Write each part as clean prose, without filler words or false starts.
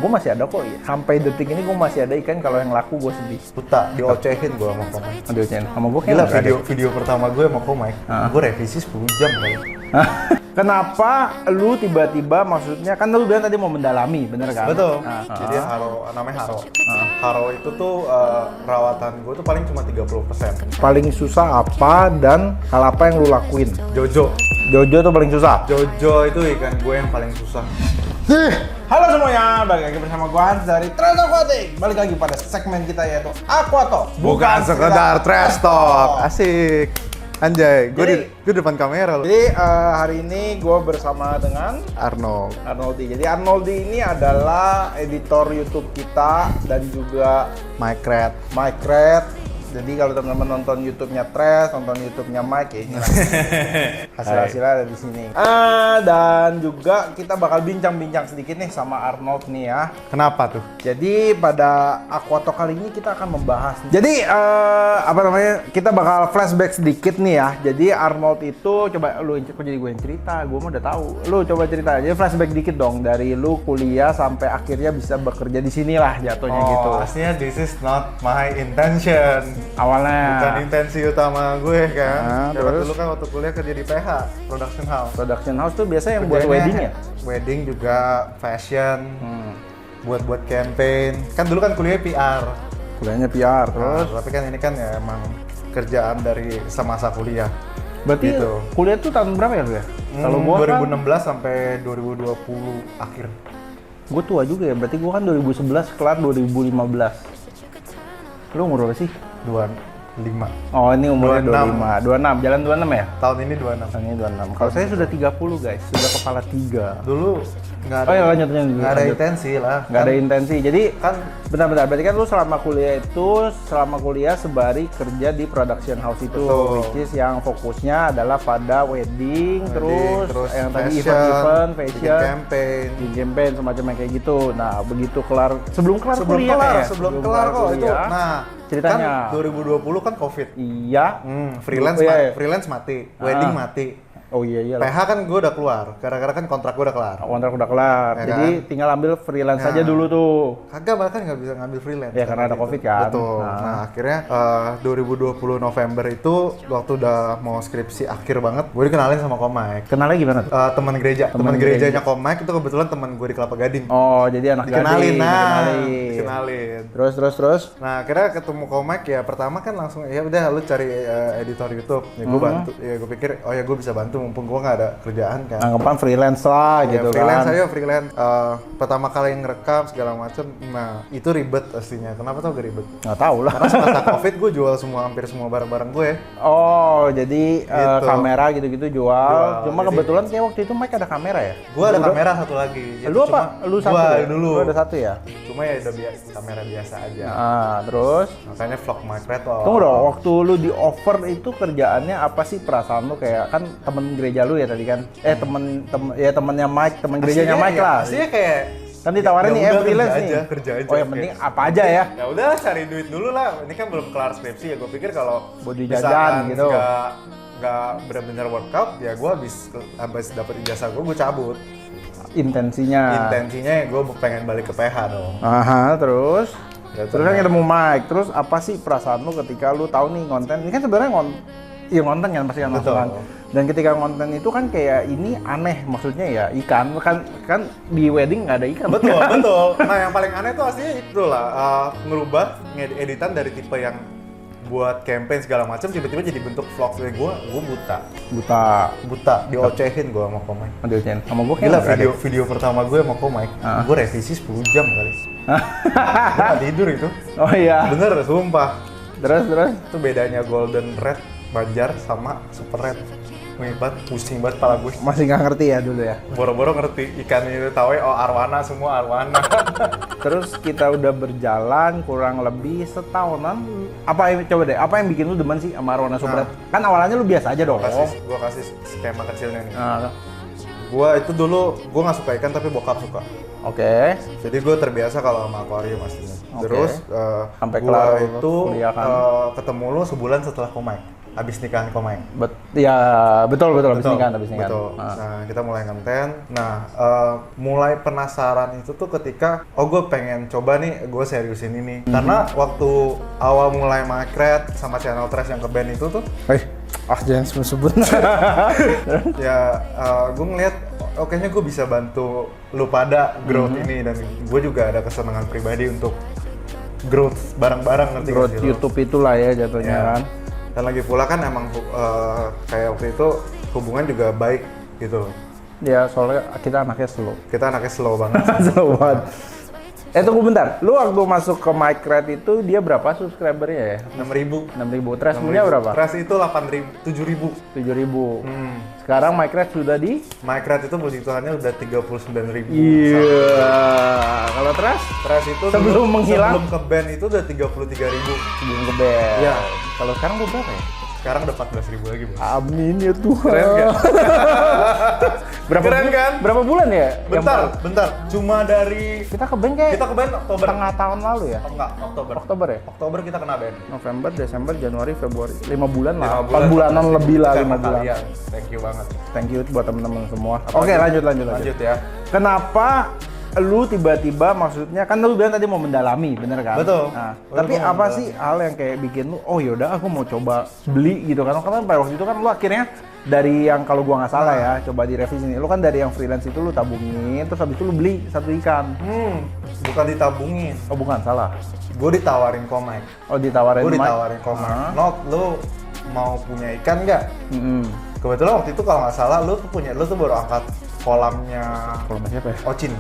Gue masih ada kok, sampai detik ini gue masih ada ikan. Kalau yang laku gue sedih. Buta, diocehin gue sama komik. Diocehin sama gue Gila, video pertama gue sama komik, gue revisi 10 jam kali. Kenapa lu tiba-tiba, maksudnya kan lu bilang tadi mau mendalami, bener kan? Betul. Jadi namanya Haro. Haro itu tuh perawatan gue tuh paling cuma 30%. Paling susah apa dan hal apa yang lu lakuin? Jojo. Jojo tuh paling susah? Jojo itu ikan gue yang paling susah. Halo semuanya, balik lagi bersama gue Hans dari Trash Aquatic. Balik lagi pada segmen kita yaitu Aquatalk. Bukan sekedar trash talk. Asik. Anjay, gue di depan kamera loh. Jadi hari ini gue bersama dengan Arnoldi. Jadi Arnoldi ini adalah editor YouTube kita dan juga Mike Red. Jadi kalau teman-teman nonton YouTube-nya Trash, nonton YouTube-nya Mike, ya ini hasil-hasilnya ada di sini. Dan juga kita bakal bincang-bincang sedikit nih sama Arnold nih ya. Kenapa tuh? Jadi pada Aquatalk kali ini kita akan membahas. Jadi kita bakal flashback sedikit nih ya. Jadi Arnold itu coba lu jadi gue yang cerita, gue mah udah tahu. Lu coba cerita aja flashback dikit dong dari lu kuliah sampai akhirnya bisa bekerja di sinilah jatuhnya gitu. Aslinya this is not my intention. Awalnya bukan intensi utama gue kan. Terus dulu kan waktu kuliah kerja di PH, production house. Production house tuh biasanya yang buat wedding ya? Wedding juga, fashion, buat campaign. Kan dulu kan kuliah PR. Kuliahnya PR terus. Tapi kan ini kan ya emang kerjaan dari semasa kuliah. Berarti gitu. Kuliah tuh tahun berapa ya lu ya? Kalau gua 2016 kan, sampai 2020 akhir. Gue tua juga ya, berarti gua kan 2011 kelar 2015. Lu umur berapa sih? 25. Oh, ini umurnya 26. Jalan 26 ya? Tahun ini 26. Tahun ini 26. Kalau saya sudah 30 guys, sudah kepala 3. Dulu nggak ada. Oh ya, lanjut. Nggak ada intensi lah. Nggak ada intensi. Jadi kan bentar. Berarti kan lu selama kuliah sembari kerja di production house itu. Betul. Which is yang fokusnya adalah pada wedding terus yang tadi fashion, event, fashion, campaign semacam yang kayak gitu. Nah, begitu kelar, sebelum kelar kuliah kok itu. Nah, ceritanya kan 2020 kan COVID. Iya. Freelance mati, wedding mati. Oh iya. PH kan gue udah keluar, gara-gara kan kontrak gue udah kelar. Kontrak udah kelar, ya jadi kan? Tinggal ambil freelance aja dulu tuh. Kagak, bahkan nggak bisa ngambil freelance. Ya karena ada COVID kan. Betul. Nah akhirnya 2020 November itu waktu udah mau skripsi akhir banget, gue dikenalin sama Komik. Kenalnya gimana tuh? Teman gerejanya Komik itu kebetulan teman gue di Kelapa Gading. Oh jadi anak Gading. Dikenalin. Terus. Nah akhirnya ketemu Komik ya, pertama kan langsung ya udah lu cari editor YouTube. Ya gue bantu. Ya gue pikir oh ya gue bisa bantu mumpung gue nggak ada kerjaan kan. Anggapan freelance lah gitu freelance kan. Freelance. Pertama kali ngerekam segala macem, nah itu ribet pastinya. Kenapa tau gak ribet? Nggak tahu lah. Karena semasa COVID gue jual hampir semua barang-barang gue. Oh jadi gitu. Kamera gitu-gitu jual. Cuma kebetulan kayak waktu itu Mike ada kamera ya? Gue ada kamera satu lagi. Lu apa? Lu satu ya? Dulu. Lu ada satu ya? Cuma ya udah kamera biasa aja. Terus? Makanya vlog Mike Red. Tunggu dong, waktu lu di offer itu kerjaannya apa sih, perasaan lu? Kayak kan temen gereja lu ya tadi kan? Temennya Mike, temen gerejanya Mike lah. Aslinya kayak kan ditawarin nih freelance nih. Kerja aja. Oh yang penting apa aja ya? Ya udah cari duit dulu lah. Ini kan belum kelar skripsi ya. Gue pikir kalau body jajan gitu. Nggak benar-benar workout ya gue habis dapet ijazah gue cabut. Intensinya gue pengen balik ke PH dong. Terus kan ketemu Mike. Terus apa sih perasaan lu ketika lu tahu nih konten ini kan sebenarnya konten kan pasti kan masukan. Dan ketika konten itu kan kayak ini aneh, maksudnya ya ikan kan di wedding nggak ada ikan. Betul. Nah yang paling aneh tuh aslinya itu lah ngerubah editan dari tipe yang buat campaign segala macam tiba-tiba jadi bentuk vlog. Gue buta diocehin gue sama Komik. Diocehin sama gue. Gila, video pertama gue sama Komik, gue revisi 10 jam kali. Gue gak tidur itu. Oh iya. Bener, sumpah. Terus itu bedanya golden red Banjar sama super red. Pusing banget kepala gue. Masih nggak ngerti ya dulu ya? Boro-boro ngerti, ikan itu tahu arwana, semua arwana. Terus kita udah berjalan kurang lebih setahunan. Apa yang bikin lu demen sih sama arwana super red? Kan awalnya lu biasa aja dong. Gue kasih skema kecilnya nih. Gue itu dulu, gue nggak suka ikan tapi bokap suka. Oke. Jadi gue terbiasa kalau sama akuarium pastinya. Terus sampai gue itu ketemu ketemu lu sebulan setelah Komik. abis nikahan Komeng. Betul habis nikahan. Betul. Nah, kita mulai konten. Nah, mulai penasaran itu tuh ketika gue pengen coba nih, gue seriusin ini. Karena waktu awal mulai Mycred sama channel Trash yang ke band itu tuh, jangan sebut-sebut. ya, gue ngeliat, kayaknya gue bisa bantu lu pada growth ini, dan gue juga ada kesenangan pribadi untuk growth bareng-bareng, ngerti growth YouTube itulah ya jatuhnya kan. Dan lagi pula kan emang kayak waktu itu hubungan juga baik gitu. Ya soalnya kita anaknya slow. Kita anaknya slow banget. Slow banget. Tunggu bentar, lu waktu masuk ke Mycred itu dia berapa subscribernya ya? 6.000. 6.000. Trash-nya berapa? Trash itu 8.000, 7.000. 7.000. Sekarang Mycred sudah di? Mycred itu puji Tuhannya udah 39.000. Iya. Kalau Trash? Trash itu sebelum menghilang? Sebelum ke band itu udah 33.000. Sebelum ke band. Iya. Kalau sekarang berapa ya? Sekarang udah 14.000 lagi, Bos. Amin ya Tuhan. Keren gak? Keren kan? Berapa bulan ya? Bentar. Cuma dari kita ke band kayak Oktober. Setengah tahun lalu ya? Enggak, Oktober ya? Oktober kita kena band. November, Desember, Januari, Februari. 5 bulan lah. 4 bulanan lebih lah, 5 bulan. Thank you banget. Thank you buat teman-teman semua. Oke, lanjut ya. Kenapa lu tiba-tiba, maksudnya kan lu bilang tadi mau mendalami, bener kan? Betul. Nah, tapi apa sih hal yang kayak bikin lu, yaudah aku mau coba beli gitu kan? Karena pada waktu itu kan lu akhirnya dari yang, kalau gua nggak salah ya, coba direvisi nih, lu kan dari yang freelance itu lu tabungin, terus habis itu lu beli satu ikan. Bukan ditabungin. Oh bukan, salah. Gue ditawarin Komeng. Oh ditawarin Komeng. Not, lu mau punya ikan nggak? Kebetulan waktu itu kalau nggak salah lu tuh baru angkat kolamnya siapa ya? Ocin.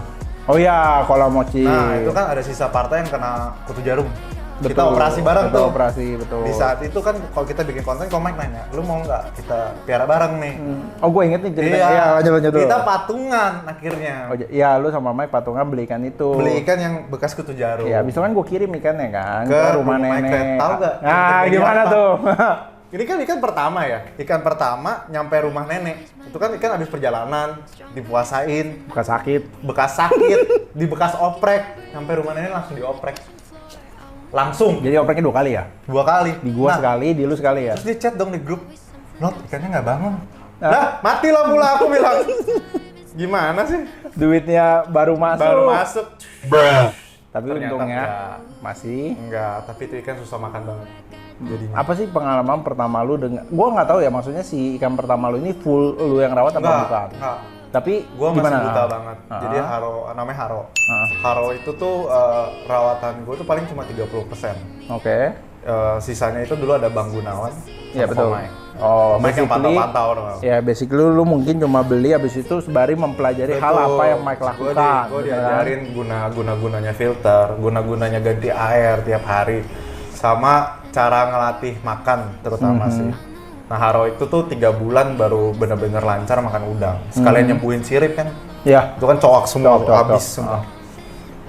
Oh iya, kolam Ocin. Nah, itu kan ada sisa partai yang kena kutu jarum. Betul, kita operasi bareng tuh. Betul. Di saat itu kan kalau kita bikin konten, Komeng nanya, lu mau nggak kita piara bareng nih? Oh, gue inget nih cerita. Iya, lanjut. Kita patungan akhirnya. Oh iya, lu sama Mike patungan beli ikan itu. Beli ikan yang bekas kutu jarum. Iya, abis itu kan gue kirim ikannya kan ke rumah nenek. Tahu nggak? Nah, gimana tuh? Ini kan ikan pertama ya. Ikan pertama nyampe rumah nenek. Itu kan ikan habis perjalanan, dipuasain, bekas sakit, di bekas oprek, nyampe rumah nenek langsung dioprek. Langsung. Jadi opreknya 2 kali ya? 2 kali. Di gua sekali, di lu sekali ya? Terus dia chat dong di grup, "Not, ikannya nggak bangun." Lah, mati lampu lah, aku bilang. Gimana sih? Duitnya baru masuk. Tapi ternyata untungnya masih. Enggak, tapi itu ikan susah makan banget. Jadinya. Apa sih pengalaman pertama lu dengan, gua nggak tahu ya, maksudnya si ikan pertama lu ini full lu yang rawat atau bukan? Enggak. Tapi gua gimana? masih buta banget. Jadi namanya Haro. Haro itu tuh rawatan gua tuh paling cuma 30%. Oke. Sisanya itu dulu ada Bang Gunawan. Iya betul. Komeng. Oh, Mike yang pantau-pantau dong. Ya, basically lu mungkin cuma beli, habis itu sembari mempelajari hal apa yang Mike lakukan. Gue diajarin guna-gunanya filter, guna-gunanya ganti air tiap hari, sama cara ngelatih makan terutama sih. Nah, Haro itu tuh 3 bulan baru bener-bener lancar makan udang. Sekalian nyembuhin sirip kan. Iya. Itu kan coak semua, habis semua.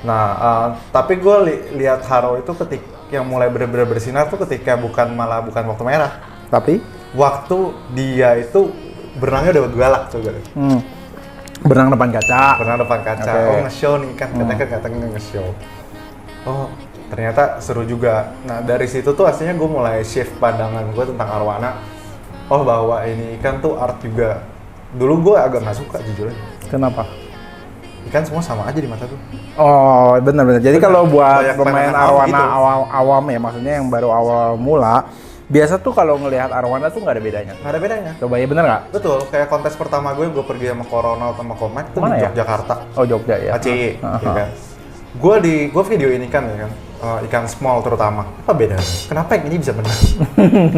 Nah, tapi gue lihat Haro itu ketika yang mulai bener-bener bersinar tuh ketika bukan waktu merah. Tapi waktu dia itu berenangnya udah galak coba. Berenang depan kaca. Okay. Oh, nge-show nih kan, katanya nge-show. Oh, ternyata seru juga. Nah, dari situ tuh aslinya gue mulai shift pandangan gue tentang arwana. Oh, bahwa ini ikan tuh art juga. Dulu gue agak nggak suka jujur aja. Kenapa? Ikan semua sama aja di mata tuh. Oh, benar. Jadi kalau buat pemain arwana gitu. awam ya, maksudnya yang baru awal mula, biasa tuh kalau ngelihat arwana tuh nggak ada bedanya. Nggak ada bedanya. Coba ya, bener nggak? Betul. Kayak kontes pertama gue pergi sama Corona sama Komeng tuh di Yogyakarta. Oh, Jogja ya. ACI. Ya kan? Gue video ini kan ya kan, ikan small terutama. Apa bedanya? Kenapa yang ini bisa menang?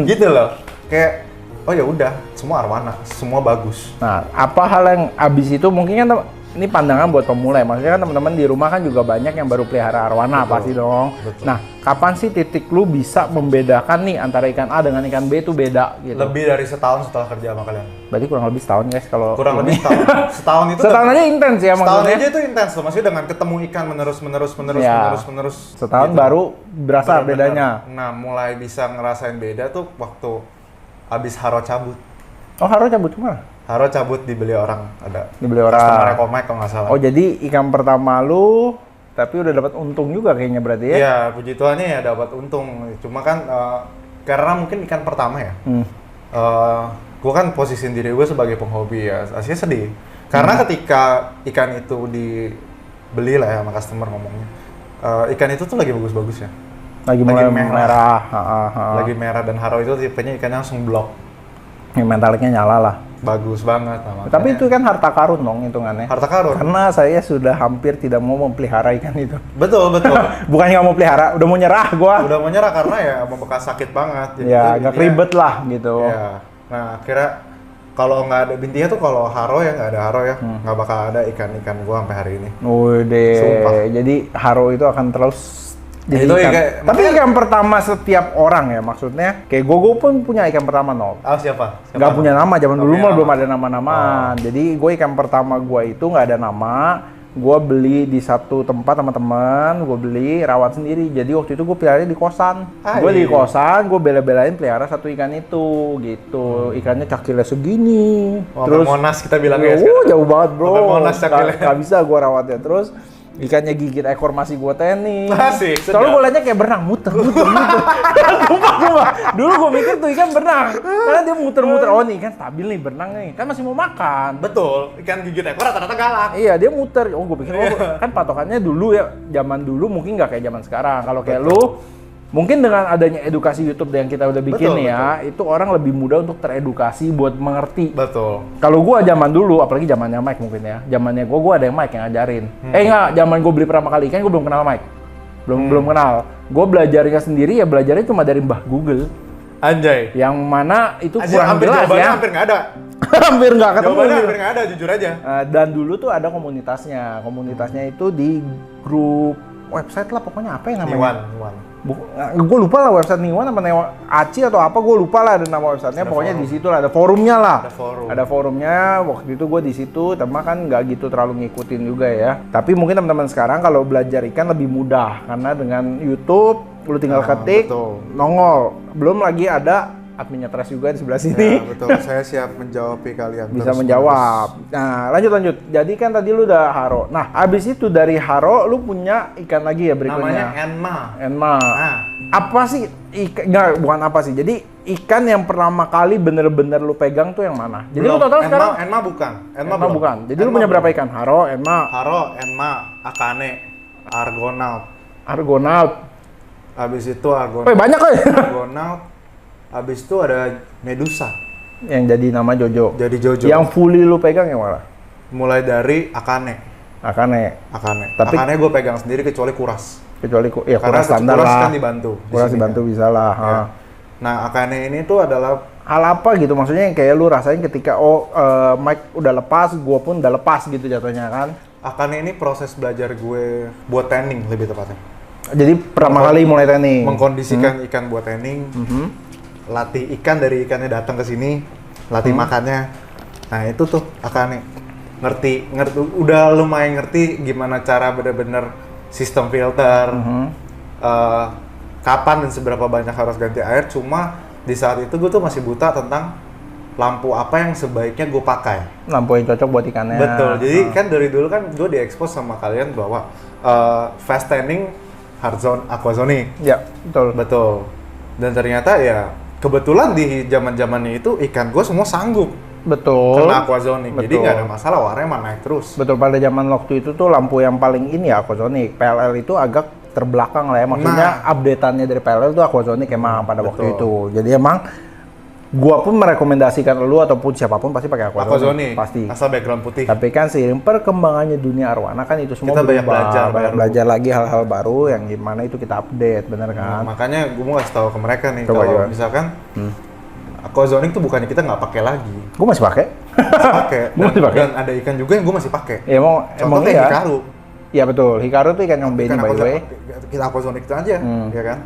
Gitu loh. Kayak oh ya udah, semua arwana, semua bagus. Nah, apa hal yang abis itu mungkin kan ini pandangan buat pemula ya, maksudnya kan teman-teman di rumah kan juga banyak yang baru pelihara arwana. Betul, pasti dong. Betul. Nah, kapan sih titik lu bisa membedakan nih antara ikan A dengan ikan B itu beda gitu? Lebih dari setahun setelah kerja sama kalian. Berarti kurang lebih setahun guys kalau kurang lebih setahun. Setahun aja intens ya maksudnya. Setahun aja itu intens loh, maksudnya dengan ketemu ikan menerus. Setahun gitu. Baru berasa bedanya. Nah, mulai bisa ngerasain beda tuh waktu abis Haro cabut. Oh, Haro cabut kemana? Haro cabut dibeli orang, ada. Dibeli orang. Customer Komeng kalau nggak salah. Oh, jadi ikan pertama lu tapi udah dapat untung juga kayaknya berarti ya? Iya, puji Tuhan ya dapat untung. Cuma kan karena mungkin ikan pertama ya. Gue kan posisiin diri gue sebagai penghobi ya, aslinya sedih. Karena ketika ikan itu dibeli lah ya sama customer ngomongnya, ikan itu tuh lagi bagus-bagus ya. Lagi mulai merah. Lagi merah dan haro itu tipenya ikannya langsung blok. Yang mentalnya nyala lah. Bagus banget. Nah, tapi itu kan harta karun dong hitungannya. Harta karun. Karena saya sudah hampir tidak mau memelihara ikan itu. Betul. Bukan nggak mau pelihara, udah mau nyerah gua. Udah mau nyerah karena ya membekas sakit banget. Jadi ya, agak ribet lah gitu. Ya. Nah, akhirnya kalau nggak ada bintinya tuh kalau haro ya nggak ada haro ya, nggak bakal ada ikan-ikan gua sampai hari ini. Sumpah. Jadi haro itu akan terus jadi itu ikan. Ya, tapi ikan pertama setiap orang ya maksudnya. Kayak gue pun punya ikan pertama nol. Siapa? Nggak punya nama, zaman dulu mah belum ada nama-namaan. Jadi gue ikan pertama gue itu nggak ada nama. Gue beli di satu tempat sama teman, gue beli rawat sendiri. Jadi waktu itu gue pelihara di kosan. Gue di kosan, gue bela-belain pelihara satu ikan itu gitu. Ikannya cakilnya segini. Terus Monas kita bilangnya ya jauh banget bro. Monas cakilnya. Gak bisa gue rawatnya. Terus ikannya gigit ekor masih gue tenis. Asik. Soalnya gue liatnya kayak berenang, muter. Sumpah. Dulu gue mikir tuh ikan berenang. Karena dia muter-muter. Oh nih ikan stabil nih, berenang nih. Kan masih mau makan. Betul. Ikan gigit ekor rata-rata galak. Iya, dia muter. Oh gue pikir, kan patokannya dulu ya. Zaman dulu mungkin nggak kayak zaman sekarang. Kalau kayak lu, mungkin dengan adanya edukasi YouTube yang kita udah bikin nih ya, itu orang lebih mudah untuk teredukasi buat mengerti. Betul. Kalau gua zaman dulu, apalagi zamannya Mike mungkin ya, zamannya gua ada yang Mike yang ngajarin. Enggak, zaman gua beli pertama kali ikan gua belum kenal Mike. Belum kenal. Gua belajarnya sendiri ya belajarnya cuma dari Mbah Google. Anjay. Yang mana itu kurang jelas ya. Hampir nggak ada. Hampir nggak ketemu. Jawabannya hampir nggak ada, jujur aja. Dan dulu tuh ada komunitasnya. Komunitasnya itu di grup website lah pokoknya apa yang namanya? Niwan. Gue lupa lah website Niwan apa Aci atau apa, gue lupa lah ada nama websitenya. Pokoknya di situ lah ada forumnya lah. Ada forumnya. Waktu itu gue di situ, tapi kan nggak gitu terlalu ngikutin juga ya. Tapi mungkin teman-teman sekarang kalau belajar ikan lebih mudah karena dengan YouTube lu tinggal ketik, nongol. Belum lagi ada adminnya Trash juga di sebelah sini. Ya, betul. Saya siap menjawab kalian. Bisa menjawab. Nah, lanjut. Jadi kan tadi lu udah haro. Nah, abis itu dari haro lu punya ikan lagi ya berikutnya. Namanya Enma. Apa sih ikan? Bukan apa sih. Jadi ikan yang pertama kali bener-bener lu pegang tuh yang mana? Jadi lu total sekarang Enma bukan. Enma bukan. Jadi lu punya berapa ikan? Haro, Enma, Akane, Argonaut. Abis itu Argonaut. Banyak kok. Argonaut. Abis itu ada Medusa. Yang jadi nama Jojo. Jadi Jojo. Yang fully lu pegang yang mana? Mulai dari Akane. Tapi Akane gue pegang sendiri kecuali Kuras. Ya Kuras standar Kuras lah. kan dibantu. Kuras dibantu kan? bisa lah. Ya. Nah Akane ini tuh adalah hal apa gitu maksudnya yang kayak lu rasain ketika Mike udah lepas, gue pun udah lepas gitu jatuhnya kan? Akane ini proses belajar gue buat tanning lebih tepatnya. Jadi pertama kali mulai tanning. Mengkondisikan ikan buat tanning. Latih ikan dari ikannya datang ke sini, latih makannya. Nah itu tuh Akane ngerti, udah lumayan ngerti gimana cara bener-bener sistem filter, kapan dan seberapa banyak harus ganti air. Cuma di saat itu gue tuh masih buta tentang lampu apa yang sebaiknya gue pakai. Lampu yang cocok buat ikannya. Betul. Jadi kan dari dulu kan gue diekspos sama kalian bahwa fast tanning, hard zone, aquazonic. Ya betul. Dan ternyata ya kebetulan di zaman-zamannya itu ikan gue semua sanggup. Betul. Kena aquazonic. Jadi nggak ada masalah, warnanya mah naik terus. Betul, pada zaman waktu itu tuh lampu yang paling ini ya aquazonic. PLL itu agak terbelakang lah ya. Maksudnya update-annya dari PLL itu aquazonic emang pada waktu itu. Jadi emang gua pun merekomendasikan lu ataupun siapapun pasti pakai aquazonic. Pasti. Asal background putih. Tapi kan seiring perkembangannya dunia arwana kan itu semua kita banyak belajar lagi hal-hal baru yang gimana itu kita update, bener kan? Makanya gue mau kasih tahu ke mereka nih kalau misalkan aquazonic tuh bukannya kita nggak pakai lagi. Gue masih pakai. Dan ada ikan juga yang gue masih pakai. Ya, emang kayak Hikaru. Iya betul, Hikaru tuh ikan yang beda by the way. Kita aquazonic itu aja, ya kan?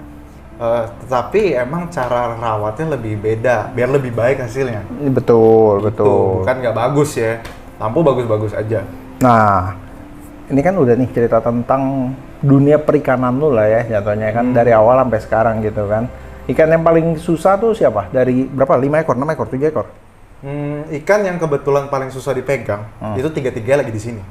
Tetapi emang cara rawatnya lebih beda, biar lebih baik hasilnya. Betul. Bukan nggak bagus ya, lampu bagus-bagus aja. Nah, ini kan udah nih cerita tentang dunia perikanan lu lah ya, jatuhnya kan dari awal sampai sekarang gitu kan. Ikan yang paling susah tuh siapa? Dari berapa? 5 ekor, 6 ekor, 7 ekor? Ikan yang kebetulan paling susah dipegang, itu 3-3 lagi di sini.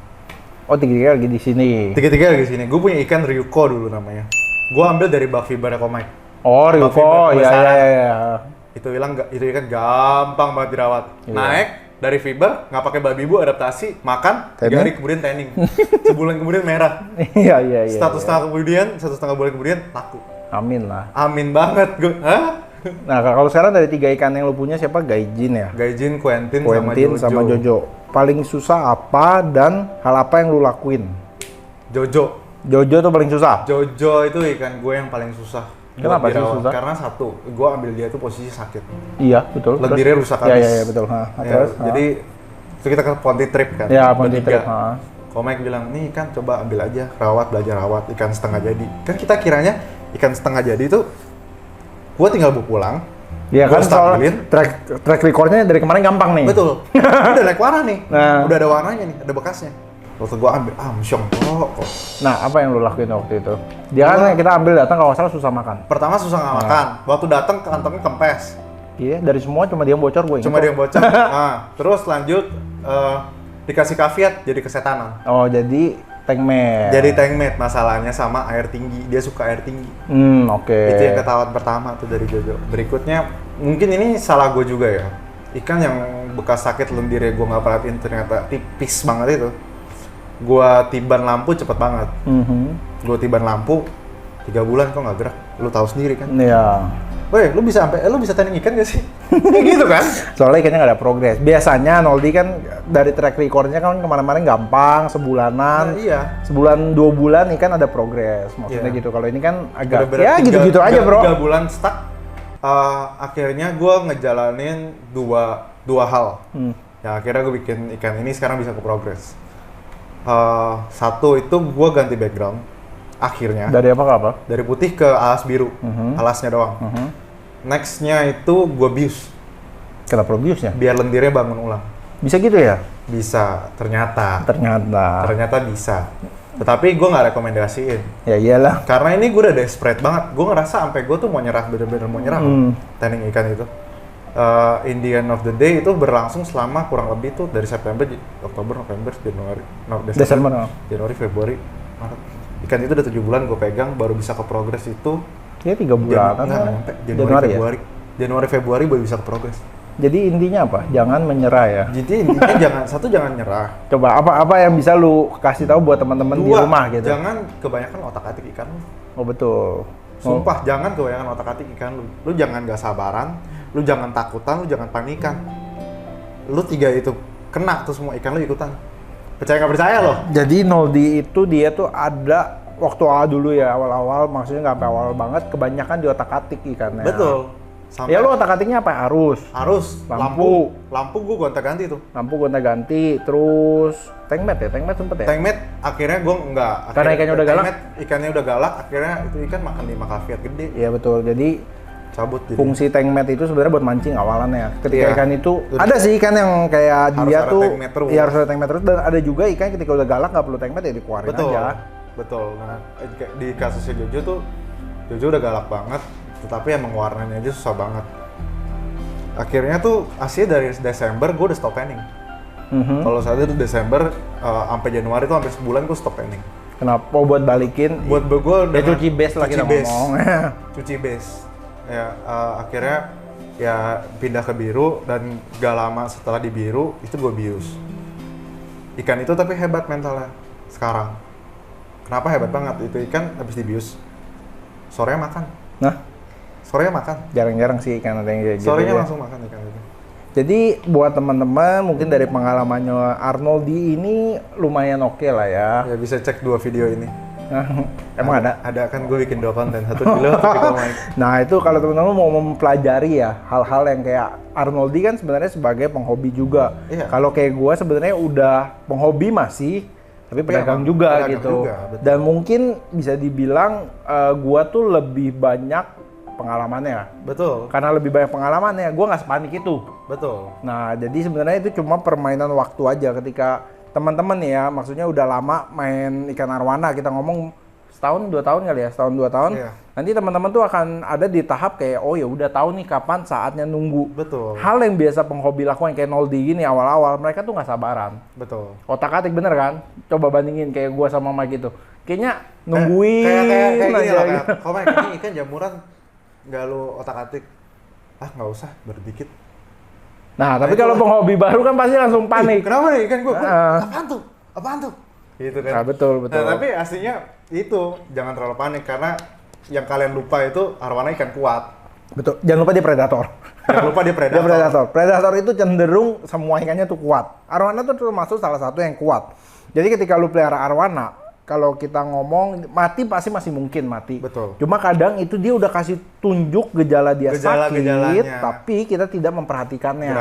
Oh, 3-3 lagi di sini. 3-3 lagi di sini. Gue punya ikan Ryuko dulu namanya. Gue ambil dari bak fibernya Komai. Oh, Ryuko, ya. Itu ikan gampang banget dirawat. Iya. Naik dari fiber, nggak pakai babi bu, adaptasi, makan, 3 hari kemudian tanning. Sebulan kemudian merah. Iya. Satu setengah bulan kemudian laku. Amin lah. Amin banget gue. Hah? Nah, kalau sekarang dari 3 ikan yang lu punya siapa? Gaijin ya? Gaijin, Quentin sama Jojo. Paling susah apa dan hal apa yang lu lakuin? Jojo tuh paling susah? Jojo itu ikan gue yang paling susah. Kenapa sih susah? Karena satu, gue ambil dia tuh posisi sakit. Iya, betul. Lendirnya rusak habis. Iya, betul. Jadi itu kita ke Ponti Trip kan. Iya, Ponti Trip. Komek bilang, nih ikan coba ambil aja, belajar rawat ikan setengah jadi. Kan kita kiranya ikan setengah jadi itu gue tinggal bawa pulang. Iya kan, soalnya track recordnya dari kemarin gampang nih. Betul. Udah naik warna nih. Udah ada warnanya nih, ada bekasnya. Waktu gue ambil, musyong kok. Nah, apa yang lu lakuin waktu itu? Dia kan kita ambil datang kalau salah susah makan. Pertama susah nggak makan. Waktu datang kantongnya kempes. Iya, dari semua cuma dia yang bocor, gue Cuma dia yang bocor. Terus lanjut dikasih kaviat jadi kesetanan. Oh, jadi tank mate. Jadi tank mate, masalahnya sama air tinggi. Dia suka air tinggi. Oke. Itu yang ketahuan pertama tuh dari Jojo. Berikutnya, mungkin ini salah gue juga ya. Ikan yang bekas sakit lendirnya gue nggak perhatiin ternyata tipis banget itu. Gua tiban lampu cepet banget. Gua tiban lampu 3 bulan kok nggak gerak. Lu tahu sendiri kan? Iya. Weh, lu bisa tanning ikan gak sih? Gitu kan? Soalnya ikannya nggak ada progres. Biasanya Noldi kan dari track recordnya kan kemarin-kemarin gampang, sebulanan. Nah, iya. Sebulan 2 bulan ikan ada progres. Maksudnya gitu. Kalau ini kan agak Bener-bener gitu-gitu aja, Bro. 3 bulan stuck. Akhirnya gua ngejalanin dua hal. Ya akhirnya gue bikin ikan ini sekarang bisa ke progres. Satu itu gue ganti background akhirnya dari apa ke apa? Dari putih ke alas biru, alasnya doang. Nextnya itu gue bius. Kenapa biusnya? Biar lendirnya bangun ulang. Bisa gitu ya? Bisa, ternyata bisa. Tetapi gue nggak rekomendasiin. Ya iyalah. Karena ini gue udah desperate banget. Gue ngerasa sampai gue tuh mau nyerah, bener-bener mau nyerah tanning ikan itu. In the end of the day itu berlangsung selama kurang lebih tuh dari September, Oktober, November, Januari, Februari, Maret. Ikan itu udah 7 bulan gue pegang, baru bisa ke progres itu. Ya 3 bulan. Januari, Februari baru bisa ke progres. Jadi intinya apa? Jangan menyerah ya. Jadi intinya jangan nyerah. Coba apa yang bisa lu kasih tahu buat teman-teman di rumah gitu. Jangan kebanyakan otak-atik ikan lu. Oh betul. Sumpah, jangan kebanyakan otak-atik ikan lu. Lu jangan gak sabaran, lu jangan takutan, lu jangan panikan. Lu 3 itu kena tuh semua ikan lu ikutan. Percaya nggak percaya loh. Jadi Noldi itu dia tuh ada waktu dulu ya awal-awal, maksudnya nggak sampai awal banget, kebanyakan di otak-atik ikannya. Betul. Ya lu otak-atiknya apa? Arus, lampu gue gonta-ganti tuh. Lampu gonta-ganti, terus tank mate sempet ya? Tank mate akhirnya gue enggak. Karena ikannya udah galak? Ikannya udah galak, akhirnya itu ikan makan 5 kaviat gede. Iya betul, jadi cabut jadi. Fungsi tank mate itu sebenarnya buat mancing awalannya. Ketika ikan itu, ada sih ikan yang kayak dia tuh, ya harus ada tank mate terus, dan ada juga ikan ketika udah galak nggak perlu tank mate ya dikeluarin aja. Betul, nah di kasusnya Jojo tuh, Jojo udah galak banget, tetapi emang warnanya aja susah banget. Akhirnya tuh aslinya dari Desember gue udah stop tanning. Kalau saat itu Desember sampai Januari tuh hampir sebulan gue stop tanning. Kenapa? Buat balikin? Buat gue ya cuci base lah kita ngomong. Cuci base. Ya akhirnya ya pindah ke biru dan gak lama setelah di biru itu gue bius. Ikan itu tapi hebat mentalnya sekarang. Kenapa hebat banget? Itu ikan habis dibius sorenya makan. Nah? Sorenya makan. Jarang-jarang sih ikan ada yang kayak gitu. Sorenya langsung makan ikan itu. Jadi buat teman-teman mungkin dari pengalamannya Arnoldi ini lumayan oke lah ya. Ya bisa cek 2 video ini. Emang ada? Ada kan gue bikin 2 konten, satu di lo, satu di Komik. Nah itu kalau teman-teman mau mempelajari ya hal-hal yang kayak Arnoldi kan sebenarnya sebagai penghobi juga. Iya. Kalau kayak gue sebenarnya udah penghobi masih, tapi pedagang juga gitu. Dan mungkin bisa dibilang gue tuh lebih banyak pengalamannya. Betul. Karena lebih banyak pengalamannya, gue nggak sepanik itu. Betul. Nah jadi sebenarnya itu cuma permainan waktu aja ketika teman-teman nih ya, maksudnya udah lama main ikan arwana, kita ngomong setahun 2 tahun kali ya, setahun 2 tahun. Iya. Nanti teman-teman tuh akan ada di tahap kayak oh ya udah tahu nih kapan saatnya nunggu. Betul. Hal yang biasa penghobi lakukan kayak Noldi gini awal-awal, mereka tuh nggak sabaran. Betul. Otak-atik bener kan? Coba bandingin kayak gua sama Mike itu. Kayaknya nungguin kayak aja gini lah, gitu. Komik ini ikan jamuran nggak lu otak-atik, nggak usah, baru dikit. Nah, tapi kalau penghobi baru kan pasti langsung panik. Kenapa nih? Kan gue, apaan tuh? Gitu kan. Nah, betul. Nah, tapi aslinya itu, jangan terlalu panik, karena yang kalian lupa itu arwana ikan kuat. Betul, jangan lupa dia predator. Jangan lupa dia predator. Dia predator. Predator itu cenderung semua ikannya tuh kuat. Arwana tuh termasuk salah satu yang kuat. Jadi ketika lu pelihara arwana, kalau kita ngomong mati pasti masih mungkin mati. Betul. Cuma kadang itu dia udah kasih tunjuk gejala dia sakit, gejalanya. tapi kita tidak memperhatikannya.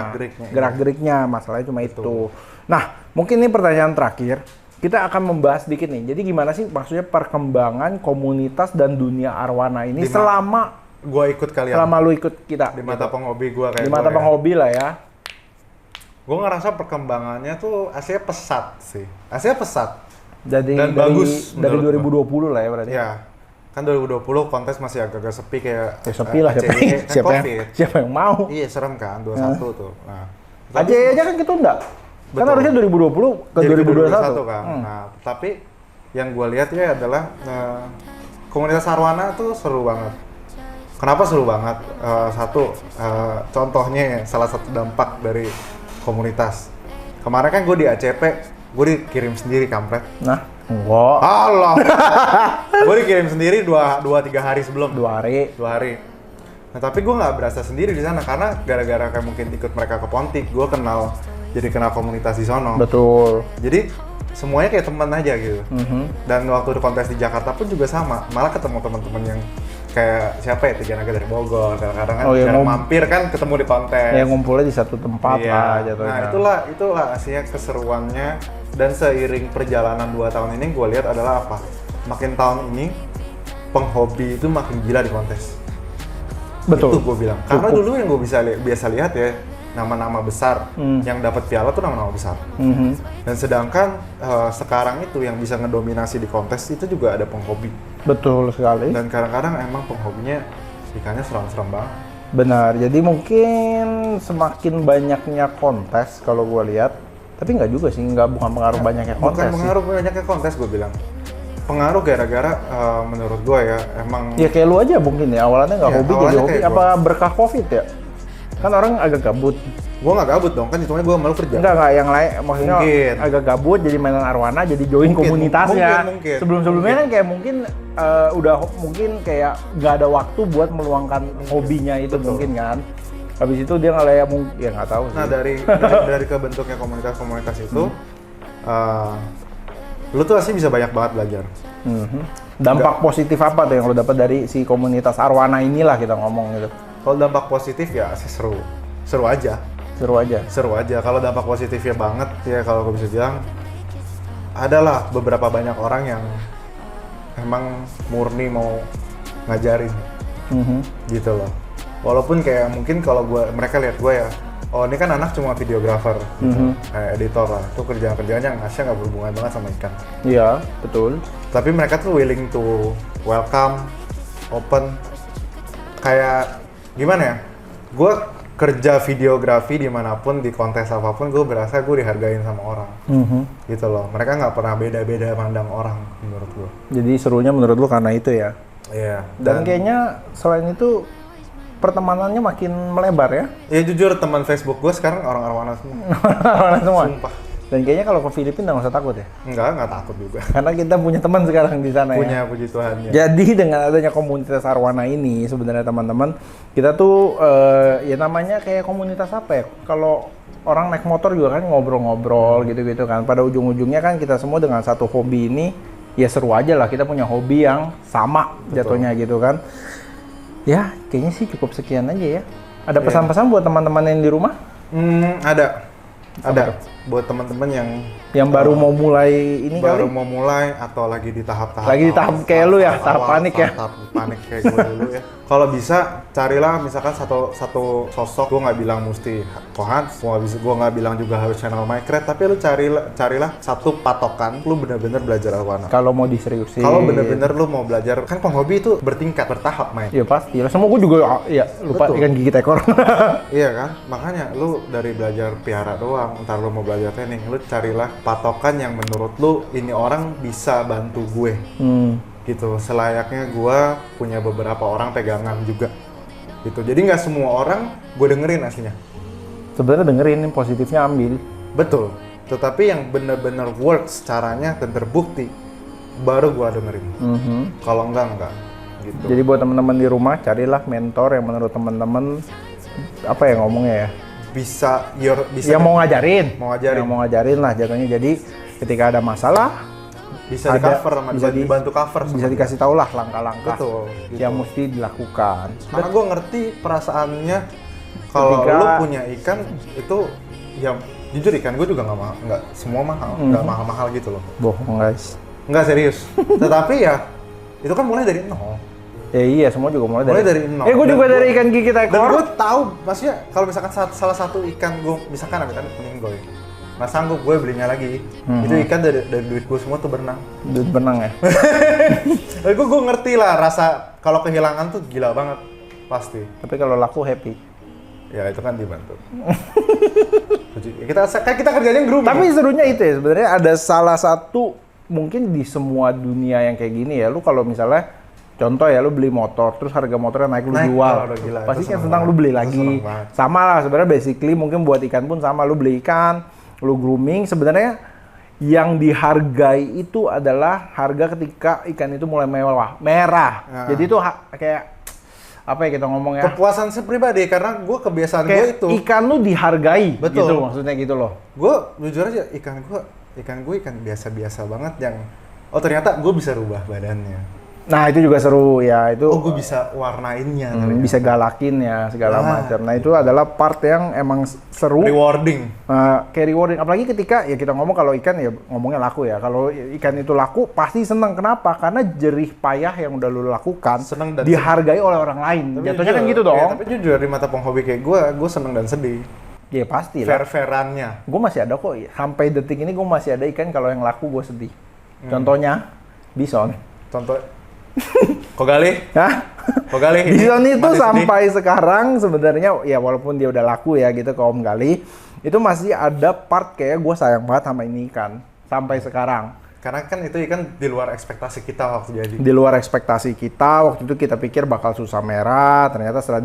Gerak-geriknya. Masalahnya cuma itu. Nah, mungkin ini pertanyaan terakhir. Kita akan membahas sedikit nih. Jadi gimana sih maksudnya perkembangan komunitas dan dunia arwana ini selama gua ikut kalian. Selama lu ikut kita. Di mata penghobi gua kayak di mata penghobi lah ya. Gua ngerasa perkembangannya tuh aslinya pesat sih. Aslinya pesat. Dan bagus dari 2020 lah ya berarti. Ya. Kan 2020 kontes masih agak-agak sepi kayak sepi lah siapa yang mau. Iya, serem kan 21 tuh. Nah, aja kan ketunda. Kan harusnya 2020 ke 2021 kan. Nah, tapi yang gua lihat ya adalah komunitas arwana tuh seru banget. Kenapa seru banget? Contohnya ya, salah satu dampak dari komunitas. Kemarin kan gue di ACP, gue dikirim sendiri kampret. Nah, enggak. Allah. Gue dikirim sendiri 2-3 hari sebelum. 2 hari. Nah, tapi gue nggak berasa sendiri di sana karena gara-gara kayak mungkin ikut mereka ke Pontik, gue kenal komunitas di sono. Betul. Jadi semuanya kayak teman aja gitu. Dan waktu di kontes di Jakarta pun juga sama, malah ketemu teman-teman yang kayak siapa ya, 3 naga dari Bogor, kadang-kadang kan jarang mampir kan ketemu di kontes. Ya ngumpulnya di satu tempat lah jatuhnya. Nah itulah aslinya keseruannya, dan seiring perjalanan 2 tahun ini gue lihat adalah apa? Makin tahun ini penghobi itu makin gila di kontes. Betul. Itu gue bilang. Karena dulu yang gue biasa lihat ya, nama-nama besar yang dapat piala tuh nama-nama besar. Dan sedangkan sekarang itu yang bisa ngedominasi di kontes itu juga ada penghobi. Betul sekali. Dan kadang-kadang emang penghobinya ikannya seram-seram banget. Benar. Jadi mungkin semakin banyaknya kontes kalau gue lihat, tapi nggak juga sih, bukan pengaruh banyaknya kontes. Bukan pengaruh banyaknya kontes gue bilang. Pengaruh gara-gara menurut gue ya emang. Ya kayak lu aja mungkin ya, awalnya nggak hobi jadi hobi. Apa berkah COVID ya? Kan orang agak gabut. Gue nggak gabut dong, kan hitungannya gue malu kerja. Enggak yang lain, maksudnya mungkin agak gabut jadi mainan arwana, jadi join komunitasnya. Mungkin. Sebelum-sebelumnya kan kayak mungkin udah mungkin kayak nggak ada waktu buat meluangkan hobinya itu. Betul. Mungkin kan. Habis itu dia nggak ya nggak tahu sih. Nah dari kebentuknya komunitas itu, lu tuh pasti bisa banyak banget belajar. Dampak positif apa tuh yang lu dapat dari si komunitas arwana inilah kita ngomong gitu? Kalau dampak positif ya sih seru aja. Kalau dampak positifnya banget ya, kalau gue bisa bilang adalah beberapa banyak orang yang emang murni mau ngajarin, gitu loh. Walaupun kayak mungkin kalau mereka lihat gue ya, oh ini kan anak cuma videographer, gitu, kayak editor lah, tuh kerjaan-kerjaan yang aslinya nggak berhubungan banget sama ikan. Iya, betul. Tapi mereka tuh willing to welcome, open, kayak gimana ya? Gue kerja videografi dimanapun, di kontes apapun, gue berasa gue dihargain sama orang, gitu loh. Mereka nggak pernah beda-beda mandang orang, menurut gue. Jadi serunya menurut lu karena itu ya? Iya. Dan kayaknya selain itu pertemanannya makin melebar ya? Ya jujur teman Facebook gue sekarang orang arwana semua. Arwana semua? Sumpah. Dan kayaknya kalau ke Filipina nggak usah takut ya? Nggak takut juga. Karena kita punya teman sekarang di sana. Punya, ya? puji Tuhan ya. Jadi dengan adanya komunitas arwana ini sebenarnya teman-teman, kita tuh ya namanya kayak komunitas apa ya? Kalau orang naik motor juga kan ngobrol-ngobrol gitu-gitu kan. Pada ujung-ujungnya kan kita semua dengan satu hobi ini, ya seru aja lah, kita punya hobi yang sama. Betul. Jatuhnya gitu kan. Ya kayaknya sih cukup sekian aja ya. Ada pesan-pesan buat teman-teman yang di rumah? Ada. Buat teman-teman yang baru mau mulai ini mau mulai atau lagi di tahap-tahap. Lagi di tahap kayak lu ya, tahap panik ya. Tahap panik kayak gue dulu ya. Kalau bisa carilah misalkan satu sosok. Gue nggak bilang mesti Kohans, gue nggak bilang juga harus channel Minecraft, tapi lu carilah satu patokan. Lu bener-bener belajar arwana. Kalau mau diseriusin. Kalau bener-bener lu mau belajar, kan penghobi itu bertingkat, bertahap main. Iya pasti. Semua gue juga ya lupa ikan gigit ekor. Iya kan, makanya lu dari belajar piara doang, ntar lu mau belajar teknik, lu carilah patokan yang menurut lu ini orang bisa bantu gue. gitu. Selayaknya gue punya beberapa orang pegangan juga gitu. Jadi nggak semua orang gue dengerin aslinya. Sebenarnya dengerin, positifnya ambil. Betul. Tetapi yang benar-benar works caranya dan terbukti baru gue dengerin. Kalau enggak gitu. Jadi buat teman-teman di rumah carilah mentor yang menurut teman-teman apa ya ngomongnya ya? Bisa yang mau ngajarin. Yang mau ngajarin lah jatuhnya. Jadi ketika ada masalah bisa di cover sama bisa dibantu cover sama bisa dikasih tahu lah langkah-langkah gitu. yang mesti dilakukan. Karena gue ngerti perasaannya kalau lu punya ikan itu ya jujur ikan gue juga nggak semua mahal, nggak mahal-mahal gitu loh. Bohong guys. Nggak serius. Tetapi ya itu kan mulai dari nol. Ya iya, semua juga mulai dari nol. Gue juga dari ikan gigi ekor. Dan gue tahu, maksudnya kalau misalkan salah satu ikan gue, misalkan meninggal, nggak sanggup gue belinya lagi. Itu ikan dari duit gue semua tuh berenang. Duit benang ya? Tapi gue ngerti lah rasa kalau kehilangan tuh gila banget, pasti. Tapi kalau laku happy. Ya itu kan dibantu. kita kerjanya grooming. Tapi serunya itu ya, sebenarnya ada salah satu, mungkin di semua dunia yang kayak gini ya, lu kalau misalnya, contoh ya, lu beli motor, terus harga motornya naik, lu jual. Gila, pasti kan senang lu beli lagi. Sama lah sebenarnya basically mungkin buat ikan pun sama, lu beli ikan, lu grooming, sebenarnya yang dihargai itu adalah harga ketika ikan itu mulai merah. Jadi itu kayak apa ya kita ngomong ya? Kepuasan pribadi karena gue kebiasaan gue itu. Ikan lu dihargai. Betul. Gitu maksudnya gitu loh. Gue jujur aja ikan gue ikan biasa-biasa banget yang ternyata gue bisa rubah badannya. Nah itu juga seru ya itu. Gue bisa warnainnya. Bisa galakin ya segala macam. Nah itu adalah part yang emang seru. Rewarding. Kayak rewarding. Apalagi ketika ya kita ngomong kalau ikan ya ngomongnya laku ya. Kalau ikan itu laku pasti seneng. Kenapa? Karena jerih payah yang udah lu lakukan seneng dan dihargai oleh orang lain. Jatuhnya kan gitu dong. Ya, tapi jujur di mata penghobi kayak gue seneng dan sedih. Ya pasti lah. Fair-fairannya. Gue masih ada kok. Sampai detik ini gue masih ada ikan kalau yang laku gue sedih. Contohnya bison. Contoh Kogali? Hah? Kogali Bison itu sampai sekarang sebenarnya ya walaupun dia udah laku ya gitu ke Om Gali, itu masih ada part kayak gue sayang banget sama ini ikan sampai sekarang. Karena kan itu ikan di luar ekspektasi kita waktu jadi. Di luar ekspektasi kita, waktu itu kita pikir bakal susah merah, ternyata setelah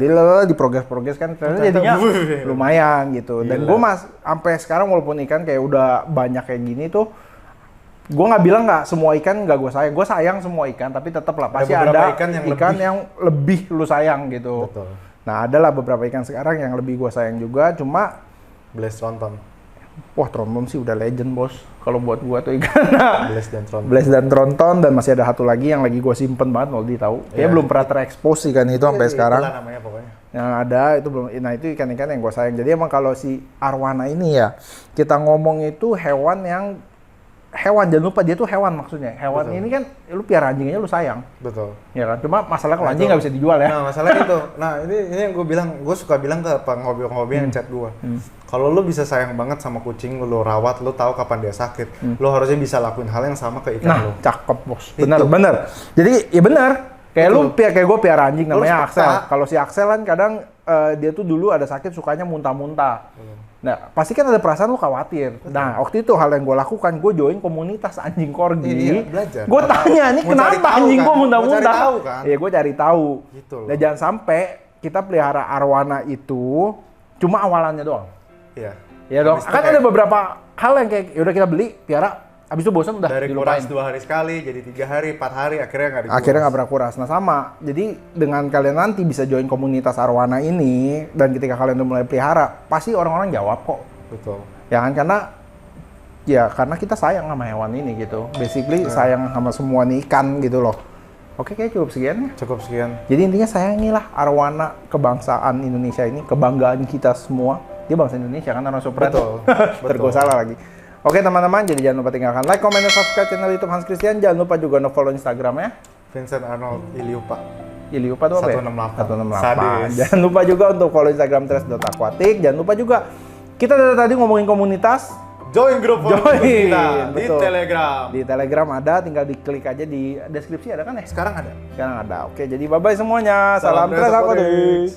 di progres kan ternyata jadinya lumayan gitu. Dan gue sampai sekarang walaupun ikan kayak udah banyak kayak gini tuh, gue nggak bilang nggak semua ikan nggak gue sayang semua ikan, tapi tetap lah pasti ada ikan yang lebih lu sayang gitu. Betul. Nah adalah beberapa ikan sekarang yang lebih gue sayang juga, cuma Blaze Tronton. Wah Tronton sih udah legend bos, kalau buat gue tuh ikan. Blaze dan Tronton dan masih ada satu lagi yang lagi gue simpen banget mau tahu. Kayaknya belum pernah terekspos ikan itu sampai sekarang. Itulah namanya pokoknya. Yang ada itu belum. Nah itu ikan-ikan yang gue sayang. Jadi emang kalau si arwana ini ya kita ngomong itu hewan, jangan lupa dia tuh hewan maksudnya. Hewan ini kan lu piara anjing aja lu sayang. Betul. Ya kan? Cuma masalah kalau anjing nggak bisa dijual ya. Nah, masalah itu. Nah, ini yang gue suka bilang ke penghobi yang chat gue. Kalau lu bisa sayang banget sama kucing lu rawat, lu tahu kapan dia sakit. Lu harusnya bisa lakuin hal yang sama ke ikan lu. Nah, cakep, Bos. Bener. Jadi, ya bener. Kayak kayak gue piara anjing namanya Axel. Kalau si Axel kan kadang dia tuh dulu ada sakit sukanya muntah-muntah. Nah, pasti kan ada perasaan lu khawatir. Nah, waktu itu hal yang gue lakukan, gue join komunitas anjing corgi. Iya, belajar. Gue tanya, nih kenapa anjing gue muntah-muntah? Iya, gue cari tahu. Gitu loh. Dan jangan sampai kita pelihara arwana itu cuma awalannya doang. Iya. Ya dong. Kan ada beberapa hal yang kayak, yaudah kita beli, piara, abis itu bosan udah dari dilupain. kuras 2 hari sekali, jadi 3 hari, 4 hari, akhirnya nggak dikuras. Akhirnya nggak pernah kuras. Nah sama, jadi dengan kalian nanti bisa join komunitas arwana ini, dan ketika kalian udah mulai pelihara, pasti orang-orang jawab kok. Betul. Ya kan, karena kita sayang sama hewan ini gitu. Basically sayang sama semua nih ikan gitu loh. Oke, kayak cukup sekian ya. Cukup sekian. Jadi intinya sayangilah arwana kebangsaan Indonesia ini, kebanggaan kita semua. Dia bangsa Indonesia kan, orang Supran. Betul. Terus salah lagi. Oke teman-teman, jadi jangan lupa tinggalkan like, comment, dan subscribe channel YouTube Hans Christian. Jangan lupa juga follow Instagramnya. Vincent Arnold Iliupa. Iliupa tuh apa ya? 168. Jangan lupa juga untuk follow Instagram tres.aquatic. Jangan lupa juga, kita dari tadi ngomongin komunitas. Join grup kita di betul. Telegram. Di Telegram ada, tinggal diklik aja di deskripsi ada kan ya? Sekarang ada. Sekarang ada. Oke, jadi bye-bye semuanya. Salam Tres Aquatic.